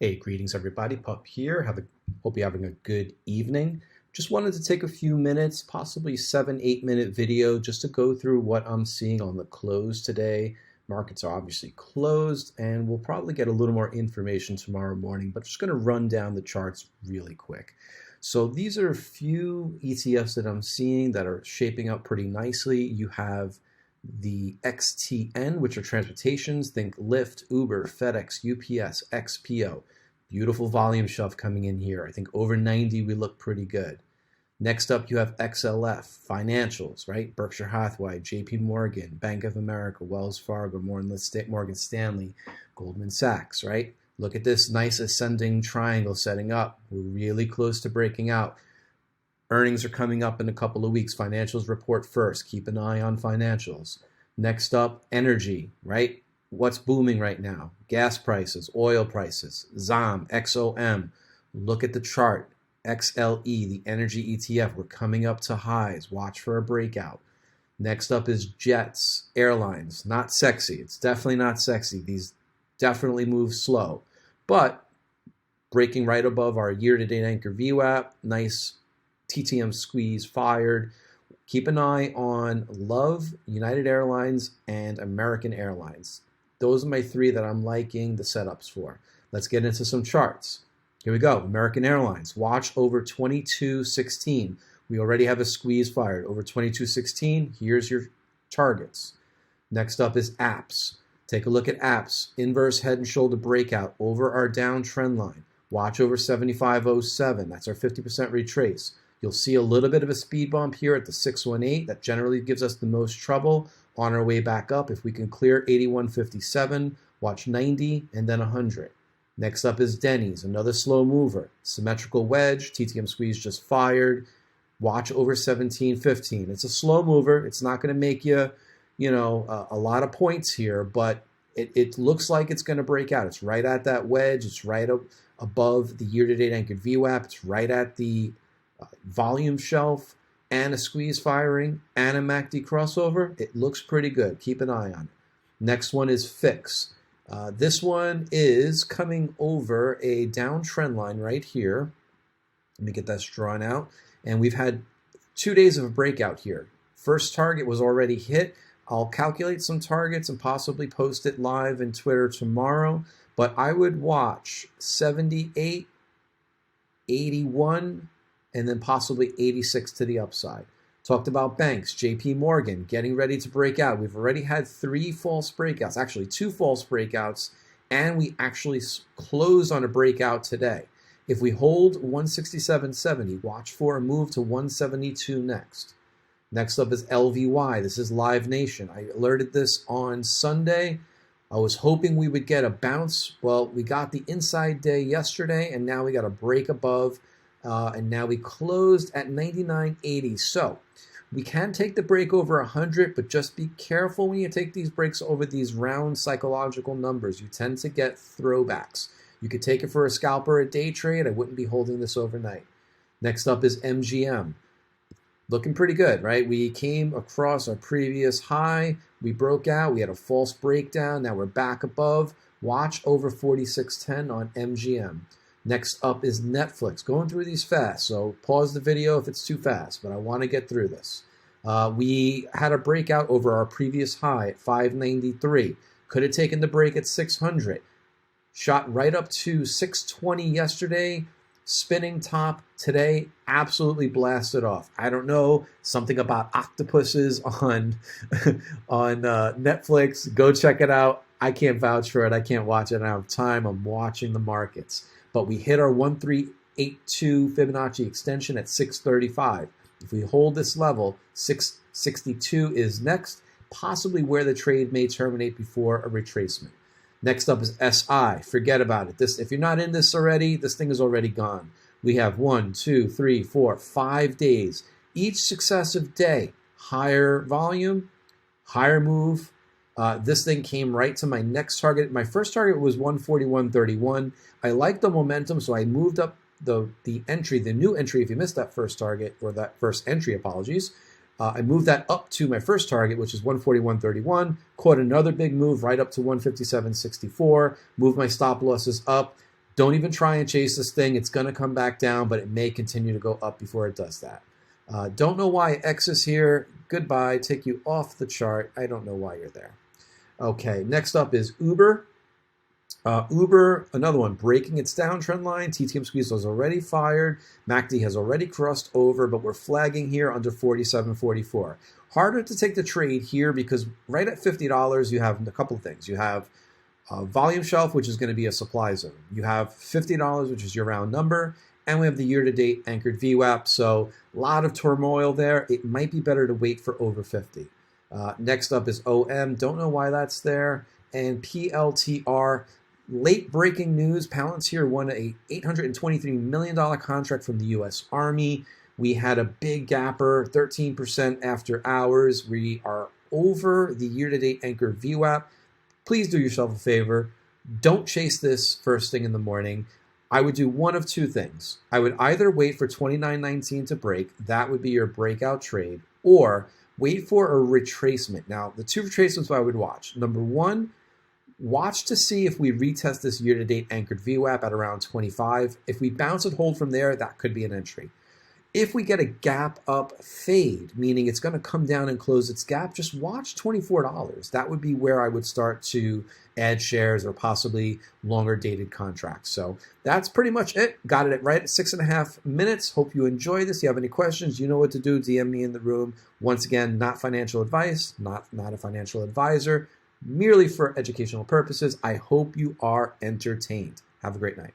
Hey, greetings everybody, Pup here. Hope you're having a good evening. Just wanted to take a few minutes, possibly 7-8 minute video just to go through what I'm seeing on the close today. Markets are obviously closed and we'll probably get a little more information tomorrow morning, but just going to run down the charts really quick. So these are a few ETFs that I'm seeing that are shaping up pretty nicely. You have the XTN, which are transportations, think Lyft, Uber, FedEx, UPS, XPO. Beautiful volume shelf coming in here. I think over 90 we look pretty good. Next up you have XLF, financials, right? Berkshire Hathaway, JP Morgan, Bank of America, Wells Fargo, Morgan Stanley, Goldman Sachs, right? Look at this nice ascending triangle setting up. We're really close to breaking out. Earnings are coming up in a couple of weeks. Financials report first. Keep an eye on financials. Next up, energy, right? What's booming right now? Gas prices, oil prices, XOM, XOM. Look at the chart. XLE, the energy ETF. We're coming up to highs. Watch for a breakout. Next up is jets, airlines. Not sexy. It's definitely not sexy. These definitely move slow. But breaking right above our year-to-date anchor VWAP. Nice TTM squeeze fired. Keep an eye on LYV, United Airlines, and American Airlines. Those are my three that I'm liking the setups for. Let's get into some charts. Here we go. American Airlines. Watch over 22.16. We already have a squeeze fired. Over 22.16, here's your targets. Next up is apps. Take a look at apps. Inverse head and shoulder breakout over our downtrend line. Watch over 75.07. That's our 50% retrace. You'll see a little bit of a speed bump here at the 618. That generally gives us the most trouble on our way back up. If we can clear 81.57, watch 90 and then 100. Next up is Denny's, another slow mover. Symmetrical wedge, TTM squeeze just fired. Watch over 17.15. It's a slow mover. It's not going to make you, a lot of points here, but it looks like it's going to break out. It's right at that wedge. It's right above the year-to-date anchored VWAP. It's right at the volume shelf and a squeeze firing and a MACD crossover. It looks pretty good. Keep an eye on it. Next one is Fix. This one is coming over a downtrend line right here. Let me get that drawn out. And we've had 2 days of a breakout here. First target was already hit. I'll calculate some targets and possibly post it live in Twitter tomorrow. But I would watch 78, 81, and then possibly 86 to the upside. Talked about banks, JP Morgan, getting ready to break out. We've already had 3 false breakouts, actually 2 false breakouts, and we actually closed on a breakout today. If we hold 167.70, watch for a move to 172 next. Next up is LVY. This is Live Nation. I alerted this on Sunday. I was hoping we would get a bounce. Well, we got the inside day yesterday, and now we got a break above. And now we closed at 99.80. So we can take the break over 100, but just be careful when you take these breaks over these round psychological numbers. You tend to get throwbacks. You could take it for a scalp or a day trade. I wouldn't be holding this overnight. Next up is MGM. Looking pretty good, right? We came across our previous high. We broke out. We had a false breakdown. Now we're back above. Watch over 46.10 on MGM. Next up is Netflix. Going through these fast, so pause the video if it's too fast, but I want to get through this. We had a breakout over our previous high at 593. Could have taken the break at 600. Shot right up to 620 yesterday. Spinning top today, absolutely blasted off. I don't know, something about octopuses on Netflix. Go check it out. I can't vouch for it. I can't watch it. I don't have time. I'm watching the markets. But we hit our 1382 Fibonacci extension at 635. If we hold this level, 662 is next, possibly where the trade may terminate before a retracement. Next up is SI. Forget about it. If you're not in this already, this thing is already gone. We have 1, 2, 3, 4, 5 days. Each successive day, higher volume, higher move. This thing came right to my next target. My first target was 141.31. I like the momentum, so I moved up the entry, the new entry. If you missed that first target, or that first entry, apologies. I moved that up to my first target, which is 141.31, caught another big move right up to 157.64, moved my stop losses up. Don't even try and chase this thing. It's going to come back down, but it may continue to go up before it does that. Don't know why X is here. Goodbye. Take you off the chart. I don't know why you're there. Okay, next up is Uber. Uber, another one, breaking its downtrend line. TTM squeeze was already fired. MACD has already crossed over, but we're flagging here under 47.44. Harder to take the trade here because right at $50, you have a couple of things. You have volume shelf, which is going to be a supply zone. You have $50, which is your round number. And we have the year-to-date anchored VWAP. So a lot of turmoil there. It might be better to wait for over 50. Next up is OM. Don't know why that's there. And PLTR. Late breaking news, Palantir won a $823 million contract from the U.S. Army. We had a big gapper, 13% after hours. We are over the year-to-date anchor VWAP. Please do yourself a favor. Don't chase this first thing in the morning. I would do one of two things. I would either wait for 29.19 to break. That would be your breakout trade. Or wait for a retracement. Now, the two retracements I would watch. Number one, watch to see if we retest this year-to-date anchored VWAP at around 25. If we bounce and hold from there, that could be an entry. If we get a gap up fade, meaning it's going to come down and close its gap, just watch $24. That would be where I would start to add shares or possibly longer dated contracts. So that's pretty much it. Got it right at 6.5 minutes. Hope you enjoy this. If you have any questions, you know what to do. DM me in the room. Once again, not financial advice, not a financial advisor, merely for educational purposes. I hope you are entertained. Have a great night.